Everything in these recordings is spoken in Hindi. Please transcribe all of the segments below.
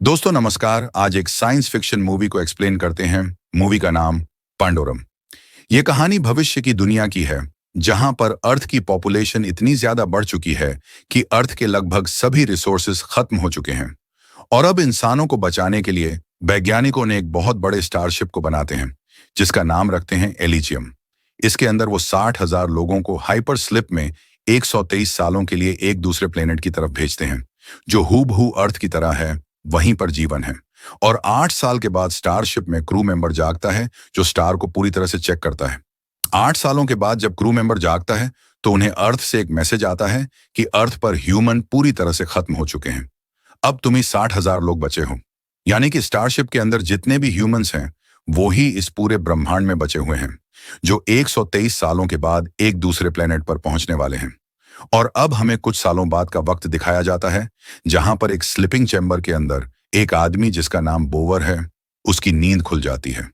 दोस्तों नमस्कार। आज एक साइंस फिक्शन मूवी को एक्सप्लेन करते हैं। मूवी का नाम पांडोरम। ये कहानी भविष्य की दुनिया की है, जहां पर अर्थ की पॉपुलेशन इतनी ज्यादा बढ़ चुकी है कि अर्थ के लगभग सभी रिसोर्सेज खत्म हो चुके हैं। और अब इंसानों को बचाने के लिए वैज्ञानिकों ने एक बहुत बड़े स्टारशिप को बनाते हैं, जिसका नाम रखते हैं एलिजियम। इसके अंदर वो 60,000 लोगों को हाइपर स्लिप में 123 सालों के लिए एक दूसरे प्लेनेट की तरफ भेजते हैं, जो हूबहू अर्थ की तरह है। वहीं पर जीवन है। और 8 साल के बाद स्टारशिप में क्रू मेंबर जागता है, जो स्टार को पूरी तरह से चेक करता है। 8 सालों के बाद जब क्रू मेंबर जागता है तो उन्हें अर्थ से एक मैसेज आता है कि अर्थ पर ह्यूमन पूरी तरह से खत्म हो चुके हैं। अब तुम ही 60,000 लोग बचे हो। यानी कि स्टारशिप के अंदर जितने भी ह्यूमंस हैं, वो ही इस पूरे ब्रह्मांड में बचे हुए हैं, जो 123 सालों के बाद एक दूसरे प्लेनेट पर पहुंचने वाले हैं। और अब हमें कुछ सालों बाद का वक्त दिखाया जाता है, जहां पर एक स्लीपिंग चैम्बर के अंदर एक आदमी जिसका नाम बोवर है, उसकी नींद खुल जाती है।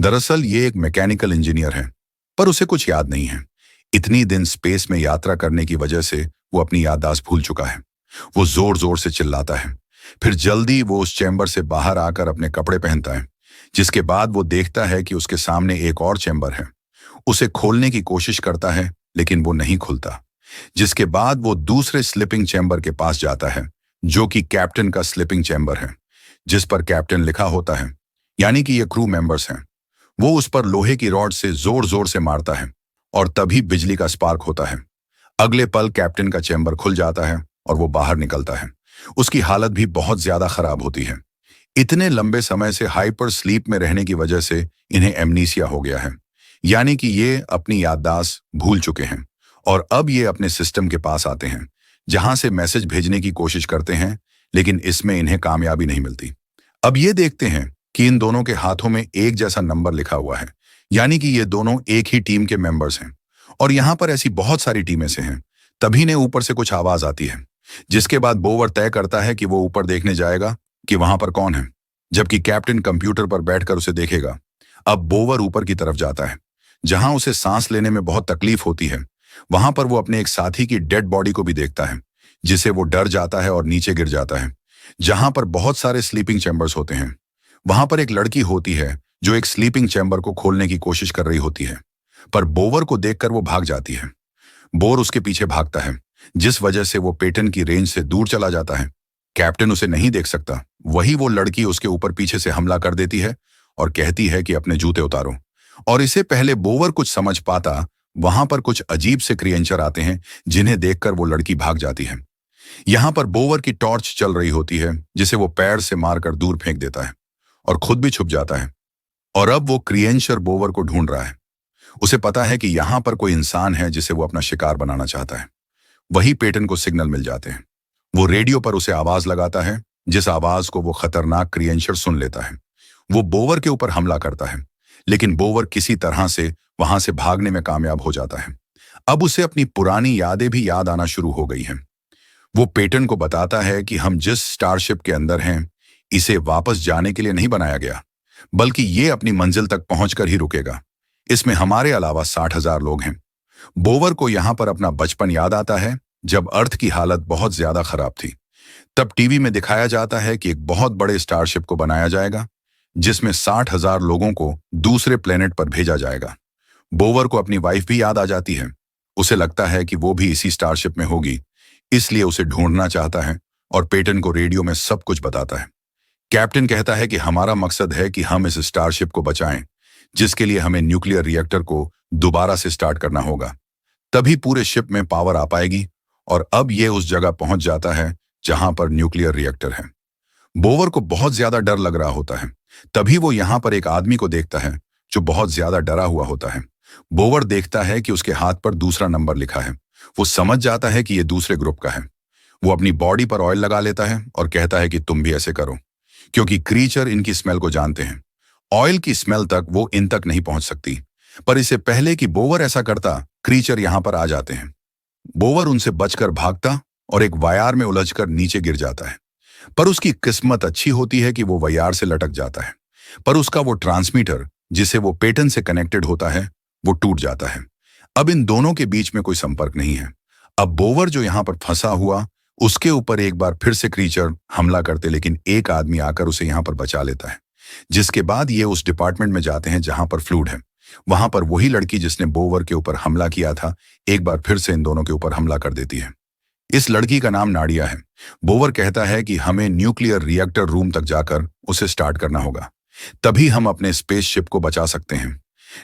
दरअसल ये एक मैकेनिकल इंजीनियर है, पर उसे कुछ याद नहीं है। इतनी दिन स्पेस में यात्रा करने की वजह से वो अपनी याददाश्त भूल चुका है। वो जोर जोर से चिल्लाता है। फिर जल्दी वो उस चैम्बर से बाहर आकर अपने कपड़े पहनता है, जिसके बाद वो देखता है कि उसके सामने एक और चैम्बर है। उसे खोलने की कोशिश करता है, लेकिन वो नहीं खुलता। जिसके बाद वो दूसरे स्लीपिंग चैम्बर के पास जाता है, जो कि कैप्टन का स्लीपिंग चैम्बर है, जिस पर कैप्टन लिखा होता है, यानी कि ये क्रू मेंबर्स हैं। वो उस पर लोहे की रॉड से जोर जोर से मारता है और तभी बिजली का स्पार्क होता है। अगले पल कैप्टन का चैम्बर खुल जाता है और वो बाहर निकलता है। उसकी हालत भी बहुत ज्यादा खराब होती है। इतने लंबे समय से हाइपर स्लीप में रहने की वजह से इन्हें एमनीसिया हो गया है, यानी कि ये अपनी याददाश्त भूल चुके हैं। और अब ये अपने सिस्टम के पास आते हैं, जहां से मैसेज भेजने की कोशिश करते हैं, लेकिन इसमें इन्हें कामयाबी नहीं मिलती। अब ये देखते हैं कि इन दोनों के हाथों में एक जैसा नंबर लिखा हुआ है, यानी कि ये दोनों एक ही टीम के मेंबर्स हैं। और यहां पर ऐसी बहुत सारी टीमें से हैं। तभी ने ऊपर से कुछ आवाज आती है, जिसके बाद बोवर तय करता है कि वो ऊपर देखने जाएगा कि वहां पर कौन है, जबकि कैप्टन कंप्यूटर पर बैठकर उसे देखेगा। अब बोवर ऊपर की तरफ जाता है, जहां उसे सांस लेने में बहुत तकलीफ होती है। वहां पर वो अपने एक साथी की डेड बॉडी को भी देखता है, जिसे वो डर जाता है और नीचे गिर जाता है, जहां पर बहुत सारे स्लीपिंग चैम्बर्स होते हैं। वहां पर एक लड़की होती है जो एक स्लीपिंग चैम्बर को खोलने की कोशिश कर रही होती है, पर बोवर को देखकर वो भाग जाती है। बोर उसके पीछे भागता है, जिस वजह से वो पेटन की रेंज से दूर चला जाता है। कैप्टन उसे नहीं देख सकता। वही वो लड़की उसके ऊपर पीछे से हमला कर देती है और कहती है कि अपने जूते उतारो। और इससे पहले बोवर कुछ समझ पाता, वहां पर कुछ अजीब से क्रिएचर आते हैं, जिन्हें देखकर वो लड़की भाग जाती है। यहां पर बोवर की टॉर्च चल रही होती है, जिसे वो पैर से मारकर दूर फेंक देता है और खुद भी छुप जाता है। और अब वो क्रिएचर बोवर को ढूंढ रहा है। उसे पता है कि यहां पर कोई इंसान है जिसे वो अपना शिकार बनाना चाहता है। वही पेटन को सिग्नल मिल जाते हैं। वो रेडियो पर उसे आवाज लगाता है, जिस आवाज को वो खतरनाक क्रिएचर सुन लेता है। वो बोवर के ऊपर हमला करता है, लेकिन बोवर किसी तरह से वहां से भागने में कामयाब हो जाता है। अब उसे अपनी पुरानी यादें भी याद आना शुरू हो गई हैं। वो पेटन को बताता है कि हम जिस स्टारशिप के अंदर हैं, इसे वापस जाने के लिए नहीं बनाया गया, बल्कि ये अपनी मंजिल तक पहुंचकर ही रुकेगा। इसमें हमारे अलावा 60,000 लोग हैं। बोवर को यहां पर अपना बचपन याद आता है, जब अर्थ की हालत बहुत ज्यादा खराब थी। तब टीवी में दिखाया जाता है कि एक बहुत बड़े स्टारशिप को बनाया जाएगा, जिसमें 60,000 लोगों को दूसरे प्लेनेट पर भेजा जाएगा। बोवर को अपनी वाइफ भी याद आ जाती है। उसे लगता है कि वो भी इसी स्टारशिप में होगी, इसलिए उसे ढूंढना चाहता है और पेटन को रेडियो में सब कुछ बताता है। कैप्टन कहता है कि हमारा मकसद है कि हम इस स्टारशिप को बचाएं, जिसके लिए हमें न्यूक्लियर रिएक्टर को दोबारा से स्टार्ट करना होगा। तभी पूरे शिप में पावर आ पाएगी। और अब ये उस जगह पहुंच जाता है जहां पर न्यूक्लियर रिएक्टर है। बोवर को बहुत ज्यादा डर लग रहा होता है। तभी वो यहां पर एक आदमी को देखता है, जो बहुत ज्यादा डरा हुआ होता है। बोवर देखता है कि उसके हाथ पर दूसरा नंबर लिखा है। वो समझ जाता है कि ये दूसरे ग्रुप का है। वो अपनी बॉडी पर ऑयल लगा लेता है और कहता है कि तुम भी ऐसे करो, क्योंकि क्रीचर इनकी स्मेल को जानते हैं। ऑयल की स्मेल तक वो इन तक नहीं पहुंच सकती। पर इससे पहले कि बोवर ऐसा करता, क्रीचर यहां पर आ जाते हैं। बोवर उनसे बचकर भागता और एक वायर में उलझकर नीचे गिर जाता है। पर उसकी किस्मत अच्छी होती है कि वो वायर से लटक जाता है, पर उसका वो ट्रांसमीटर जिसे वो पेटन से कनेक्टेड होता है, वो टूट जाता है। अब इन दोनों के बीच में कोई संपर्क नहीं है। अब बोवर जो यहां पर फंसा हुआ, उसके ऊपर एक बार फिर से क्रीचर हमला करते, लेकिन एक आदमी आकर उसे यहाँ पर बचा लेता है। जिसके बाद ये उस डिपार्टमेंट में जाते हैं जहां पर फ्लूड है। वहां पर वही लड़की जिसने बोवर के ऊपर हमला किया था, एक बार फिर से इन दोनों के ऊपर हमला कर देती है। इस लड़की का नाम नाडिया है। बोवर कहता है कि हमें न्यूक्लियर रिएक्टर रूम तक जाकर उसे स्टार्ट करना होगा, तभी हम अपने स्पेसशिप को बचा सकते हैं।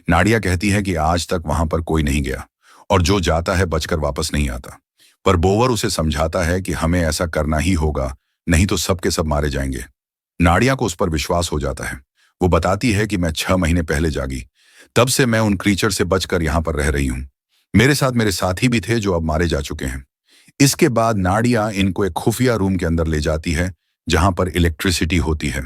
नाडिया कहती है कि आज तक वहां पर कोई नहीं गया और जो जाता है बचकर वापस नहीं आता। पर बोवर उसे समझाता है कि हमें ऐसा करना ही होगा, नहीं तो सब के सब मारे जाएंगे। नाडिया को उस पर विश्वास हो जाता है। वो बताती है कि मैं 6 महीने पहले जागी, तब से मैं उन क्रीचर से बचकर यहाँ पर रह रही हूँ। मेरे साथ मेरे साथी भी थे जो अब मारे जा चुके हैं। इसके बाद नाडिया इनको एक खुफिया रूम के अंदर ले जाती है जहां पर इलेक्ट्रिसिटी होती है।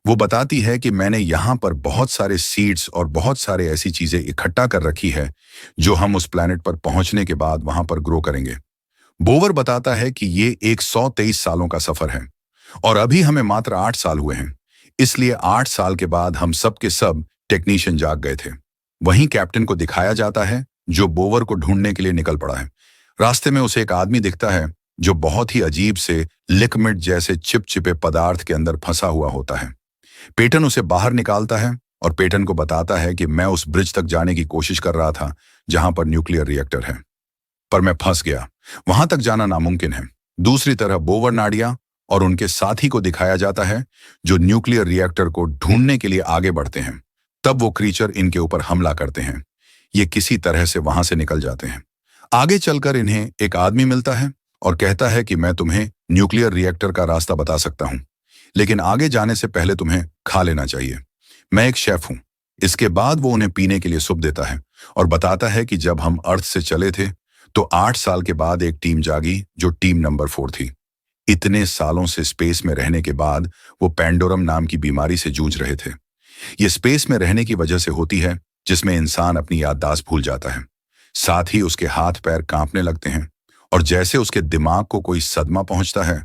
वो बताती है कि मैंने यहाँ पर बहुत सारे सीड्स और बहुत सारे ऐसी चीजें इकट्ठा कर रखी है जो हम उस प्लैनेट पर पहुंचने के बाद वहां पर ग्रो करेंगे। बोवर बताता है कि ये एक 123 सालों का सफर है और अभी हमें मात्र 8 साल हुए हैं, इसलिए 8 साल के बाद हम सब के सब टेक्नीशियन जाग गए थे। वहीं कैप्टन को दिखाया जाता है जो बोवर को ढूंढने के लिए निकल पड़ा है। रास्ते में उसे एक आदमी दिखता है जो बहुत ही अजीब से लिक्विड जैसे चिपचिपे पदार्थ के अंदर फंसा हुआ होता है। पेटन उसे बाहर निकालता है और पेटन को बताता है कि मैं उस ब्रिज तक जाने की कोशिश कर रहा था जहां पर न्यूक्लियर रिएक्टर है, पर मैं फंस गया। वहां तक जाना नामुमकिन है। दूसरी तरफ बोवर, नाडिया और उनके साथी को दिखाया जाता है जो न्यूक्लियर रिएक्टर को ढूंढने के लिए आगे बढ़ते हैं। तब वो क्रीचर इनके ऊपर हमला करते हैं। ये किसी तरह से वहां से निकल जाते हैं। आगे चलकर इन्हें एक आदमी मिलता है और कहता है कि मैं तुम्हें न्यूक्लियर रिएक्टर का रास्ता बता सकता हूं, लेकिन आगे जाने से पहले तुम्हें खा लेना चाहिए। मैं एक शेफ हूं। इसके बाद वो उन्हें पीने के लिए सूप देता है और बताता है कि जब हम अर्थ से चले थे तो 8 साल के बाद एक टीम जागी जो टीम नंबर 4 थी। इतने सालों से स्पेस में रहने के बाद वो पैंडोरम नाम की बीमारी से जूझ रहे थे। ये स्पेस में रहने की वजह से होती है जिसमें इंसान अपनी याददाश्त भूल जाता है, साथ ही उसके हाथ पैर कांपने लगते हैं और जैसे उसके दिमाग को कोई सदमा पहुंचता है,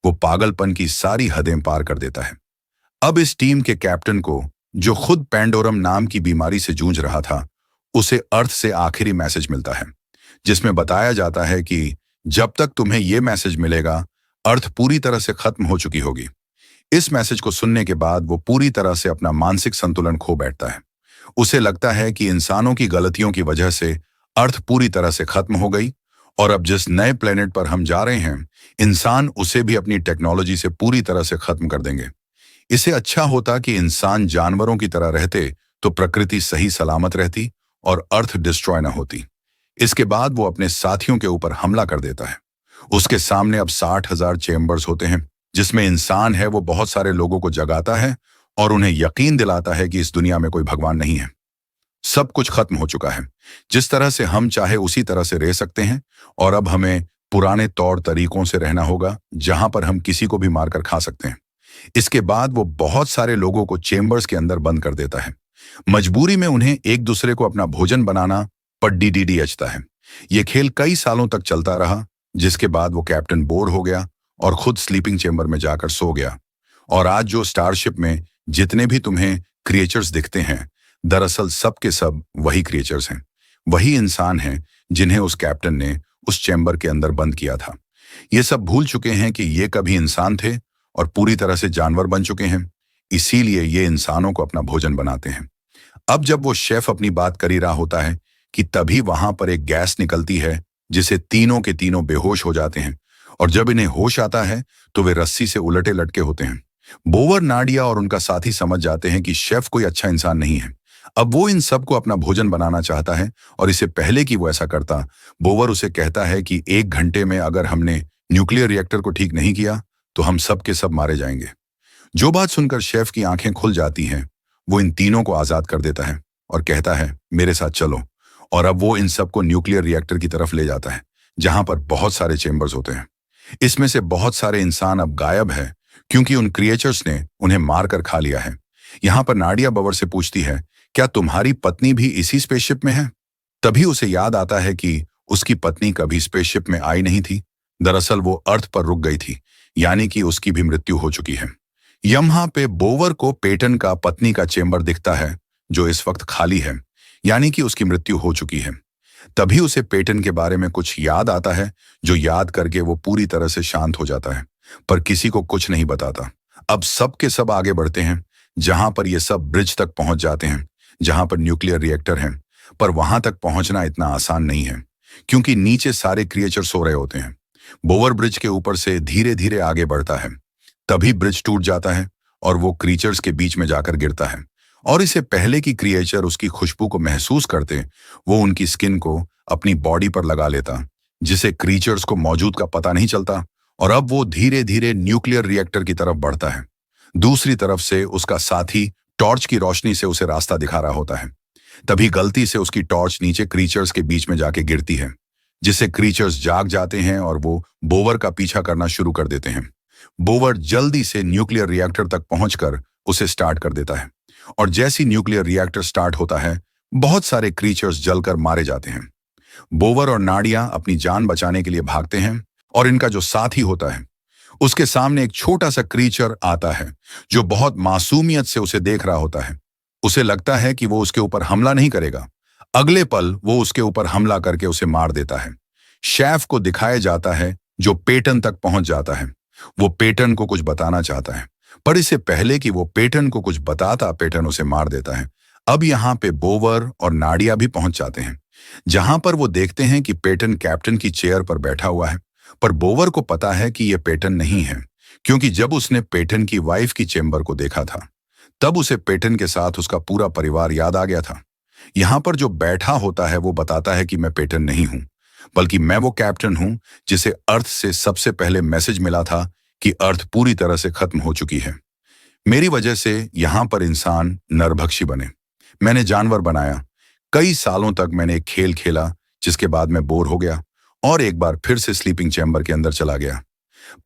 वो पागलपन की सारी हदें पार कर देता है। अब इस टीम के कैप्टन को, जो खुद पैंडोरम नाम की बीमारी से जूझ रहा था, उसे अर्थ से आखिरी मैसेज मिलता है जिसमें बताया जाता है कि जब तक तुम्हें यह मैसेज मिलेगा, अर्थ पूरी तरह से खत्म हो चुकी होगी। इस मैसेज को सुनने के बाद वो पूरी तरह से अपना मानसिक संतुलन खो बैठता है। उसे लगता है कि इंसानों की गलतियों की वजह से अर्थ पूरी तरह से खत्म हो गई और अब जिस नए प्लेनेट पर हम जा रहे हैं, इंसान उसे भी अपनी टेक्नोलॉजी से पूरी तरह से खत्म कर देंगे। इसे अच्छा होता कि इंसान जानवरों की तरह रहते तो प्रकृति सही सलामत रहती और अर्थ डिस्ट्रॉय न होती। इसके बाद वो अपने साथियों के ऊपर हमला कर देता है। उसके सामने अब 60,000 चेम्बर्स होते हैं जिसमें इंसान है वो बहुत सारे लोगों को जगाता है और उन्हें यकीन दिलाता है कि इस दुनिया में कोई भगवान नहीं है। सब कुछ खत्म हो चुका है। जिस तरह से हम चाहे उसी तरह से रह सकते हैं और अब हमें पुराने तौर तरीकों से रहना होगा जहां पर हम किसी को भी मारकर खा सकते हैं। इसके बाद वो बहुत सारे लोगों को चेम्बर्स के अंदर बंद कर देता है। मजबूरी में उन्हें एक दूसरे को अपना भोजन बनाना पड्डीडीडीएचता है। ये खेल कई सालों तक चलता रहा, जिसके बाद वो कैप्टन बोर हो गया और खुद स्लीपिंग चेम्बर में जाकर सो गया। और आज जो स्टारशिप में जितने भी तुम्हें क्रिएचर्स दिखते हैं, दरअसल सब के सब वही क्रिएचर्स हैं, वही इंसान हैं जिन्हें उस कैप्टन ने उस चैम्बर के अंदर बंद किया था। ये सब भूल चुके हैं कि ये कभी इंसान थे और पूरी तरह से जानवर बन चुके हैं, इसीलिए ये इंसानों को अपना भोजन बनाते हैं। अब जब वो शेफ अपनी बात कर ही रहा होता है कि तभी वहां पर एक गैस निकलती है जिसे तीनों के तीनों बेहोश हो जाते हैं और जब इन्हें होश आता है तो वे रस्सी से उलटे लटके होते हैं। बोवर, नाडिया और उनका साथी समझ जाते हैं कि शेफ कोई अच्छा इंसान नहीं है। अब वो इन सबको अपना भोजन बनाना चाहता है और इससे पहले कि वो ऐसा करता, बोवर उसे कहता है कि 1 घंटे में अगर हमने न्यूक्लियर रिएक्टर को ठीक नहीं किया तो हम सब के सब मारे जाएंगे। जो बात सुनकर शेफ की आंखें खुल जाती हैं, वो इन तीनों को आजाद कर देता है और कहता है मेरे साथ चलो। और अब वो इन सबको न्यूक्लियर रिएक्टर की तरफ ले जाता है जहां पर बहुत सारे चेम्बर्स होते हैं। इसमें से बहुत सारे इंसान अब गायब है क्योंकि उन क्रिएचर्स ने उन्हें मारकर खा लिया है। यहां पर नाडिया बोवर से पूछती है, क्या तुम्हारी पत्नी भी इसी स्पेसशिप में है? तभी उसे याद आता है कि उसकी पत्नी कभी स्पेसशिप में आई नहीं थी। दरअसल वो अर्थ पर रुक गई थी, यानी कि उसकी भी मृत्यु हो चुकी है। यहां पे बोवर को पेटन का पत्नी का चेम्बर दिखता है जो इस वक्त खाली है, यानी कि उसकी मृत्यु हो चुकी है। तभी उसे पेटन के बारे में कुछ याद आता है, जो याद करके वो पूरी तरह से शांत हो जाता है, पर किसी को कुछ नहीं बताता। अब सब के सब आगे बढ़ते हैं, जहां पर ये सब ब्रिज तक पहुंच जाते हैं, जहां पर न्यूक्लियर रिएक्टर है। पर वहां तक पहुंचना इतना आसान नहीं है, क्योंकि नीचे सारे क्रिएचर सो रहे होते हैं। बोवर ब्रिज के ऊपर से धीरे धीरे आगे बढ़ता है, तभी ब्रिज टूट जाता है और वो क्रिएचर्स के बीच में जाकर गिरता है। और इससे पहले कि क्रिएचर उसकी खुशबू को महसूस करते, वो उनकी स्किन को अपनी बॉडी पर लगा लेता, जिसे क्रिएचर्स को मौजूद का पता नहीं चलता। और अब वो धीरे धीरे न्यूक्लियर रिएक्टर की तरफ बढ़ता है। दूसरी तरफ से उसका साथी टॉर्च की रोशनी से उसे रास्ता दिखा रहा होता है। तभी गलती से उसकी टॉर्च नीचे क्रिएचर्स के बीच में जाके गिरती है, जिससे क्रिएचर्स जाग जाते हैं और वो बोवर का पीछा करना शुरू कर देते हैं। बोवर जल्दी से न्यूक्लियर रिएक्टर तक पहुंचकर उसे स्टार्ट कर देता है, और जैसी न्यूक्लियर रिएक्टर स्टार्ट होता है, बहुत सारे क्रिएचर्स जलकर मारे जाते हैं। बोवर और नाडिया अपनी जान बचाने के लिए भागते हैं, और इनका जो साथी होता है, उसके सामने एक छोटा सा क्रिएचर आता है, जो बहुत मासूमियत से उसे देख रहा होता है। उसे लगता है कि वो उसके ऊपर हमला नहीं करेगा। अगले पल वो उसके ऊपर हमला करके उसे मार देता है। शेफ को दिखाया जाता है, जो पेटन तक पहुंच जाता है। वो पेटन को कुछ बताना चाहता है, पर इससे पहले कि वो पेटन को कुछ बताता, पेटन उसे मार देता है। अब यहाँ पे बोवर और नाडिया भी पहुंच जाते हैं, जहां पर वो देखते हैं कि पेटन कैप्टन की चेयर पर बैठा हुआ है। पर बोवर को पता है कि यह पेटन नहीं है, क्योंकि जब उसने पेटन की वाइफ की चेंबर को देखा था, तब उसे पेटन के साथ उसका पूरा परिवार याद आ गया था। यहाँ पर जो बैठा होता है वो बताता है कि मैं पेटन नहीं हूं, बल्कि मैं वो कैप्टन हूं जिसे अर्थ से सबसे पहले मैसेज मिला था कि अर्थ पूरी तरह से खत्म हो चुकी है। मेरी वजह से यहाँ पर इंसान नरभक्षी बने। मैंने जानवर बनाया। कई सालों तक मैंने एक खेल खेला, जिसके बाद मैं बोर हो गया और एक बार फिर से स्लीपिंग चैम्बर के अंदर चला गया,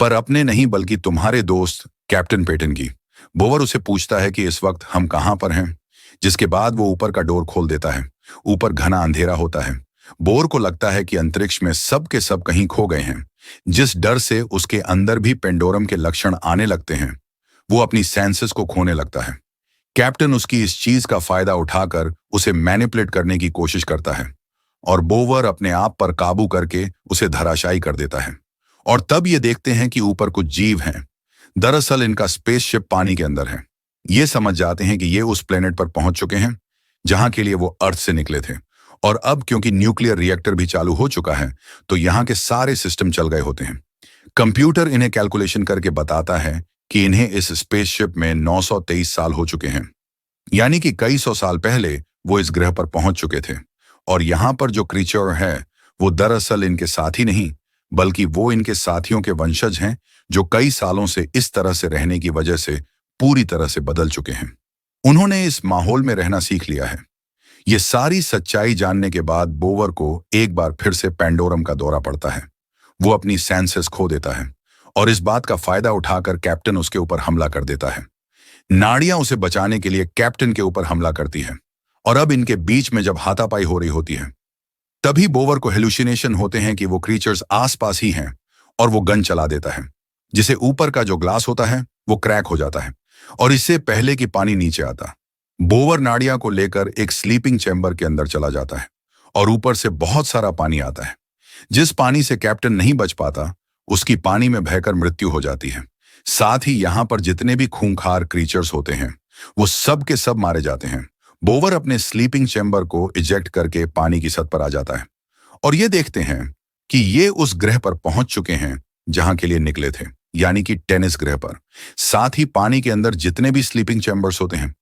पर अपने नहीं बल्कि तुम्हारे दोस्त कैप्टन पेटन की। बोवर उसे पूछता है कि इस वक्त हम कहां पर हैं, जिसके बाद वो ऊपर का डोर खोल देता है। ऊपर घना अंधेरा होता है। बोवर को लगता है कि अंतरिक्ष में सब के सब कहीं खो गए हैं। जिस डर से उसके अंदर भी पेंडोरम के लक्षण आने लगते हैं, वो अपनी सेंसेस को खोने लगता है। कैप्टन उसकी इस चीज का फायदा उठाकर उसे मैनिपुलेट करने की कोशिश करता है, और बोवर अपने आप पर काबू करके उसे धराशायी कर देता है। और तब ये देखते हैं कि ऊपर कुछ जीव हैं। दरअसल इनका स्पेसशिप पानी के अंदर है। ये समझ जाते हैं कि ये उस प्लेनेट पर पहुंच चुके हैं जहां के लिए वो अर्थ से निकले थे। और अब क्योंकि न्यूक्लियर रिएक्टर भी चालू हो चुका है, तो यहाँ के सारे सिस्टम चल गए होते हैं। कंप्यूटर इन्हें कैलकुलेशन करके बताता है कि इन्हें इस स्पेसशिप में 923 साल हो चुके हैं, यानी कि कई सौ साल पहले वो इस ग्रह पर पहुंच चुके थे। और यहाँ पर जो क्रीचर है, वो दरअसल इनके साथी नहीं, बल्कि वो इनके साथियों के वंशज हैं, जो कई सालों से इस तरह से रहने की वजह से पूरी तरह से बदल चुके हैं। उन्होंने इस माहौल में रहना सीख लिया है। ये सारी सच्चाई जानने के बाद बोवर को एक बार फिर से पेंडोरम का दौरा पड़ता है। वो अपनी सेंसेस खो देता है, और इस बात का फायदा उठाकर कैप्टन उसके ऊपर हमला कर देता है। नाड़ियां उसे बचाने के लिए कैप्टन के ऊपर हमला करती है, और अब इनके बीच में जब हाथापाई हो रही होती है, तभी बोवर को हेलुसिनेशन होते हैं कि वो क्रीचर्स आसपास ही हैं, और वो गन चला देता है, जिसे ऊपर का जो ग्लास होता है वो क्रैक हो जाता है, और इससे पहले कि पानी नीचे आता, बोवर नाड़िया को लेकर एक स्लीपिंग चैम्बर के अंदर चला जाता है, और ऊपर से बहुत सारा पानी आता है। जिस पानी से कैप्टन नहीं बच पाता, उसकी पानी में बहकर मृत्यु हो जाती है। साथ ही यहाँ पर जितने भी खूंखार क्रीचर्स होते हैं, वो सब के सब मारे जाते हैं। बोवर अपने स्लीपिंग चैम्बर को इजेक्ट करके पानी की सतह पर आ जाता है, और ये देखते हैं कि ये उस ग्रह पर पहुंच चुके हैं जहां के लिए निकले थे, यानी कि टेनिस ग्रह पर। साथ ही पानी के अंदर जितने भी स्लीपिंग चैम्बर्स होते हैं,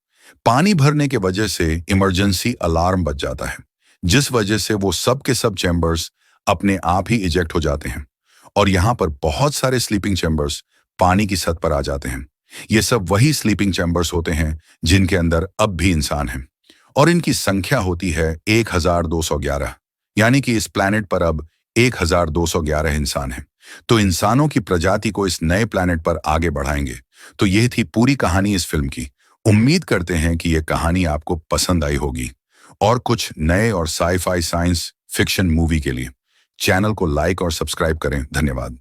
पानी भरने के वजह से इमरजेंसी अलार्म बज जाता है, जिस वजह से वो सब के सब चैम्बर्स अपने आप ही इजेक्ट हो जाते हैं, और यहाँ पर बहुत सारे स्लीपिंग चैम्बर्स पानी की सतह पर आ जाते हैं। ये सब वही स्लीपिंग चैम्बर्स होते हैं जिनके अंदर अब भी इंसान हैं, और इनकी संख्या होती है 1211, यानी कि इस प्लैनेट पर अब 1211 इंसान हैं। तो इंसानों की प्रजाति को इस नए प्लैनेट पर आगे बढ़ाएंगे। तो यह थी पूरी कहानी इस फिल्म की। उम्मीद करते हैं कि यह कहानी आपको पसंद आई होगी। और कुछ नए और साई-फाई साइंस फिक्शन मूवी के लिए चैनल को लाइक और सब्सक्राइब करें। धन्यवाद।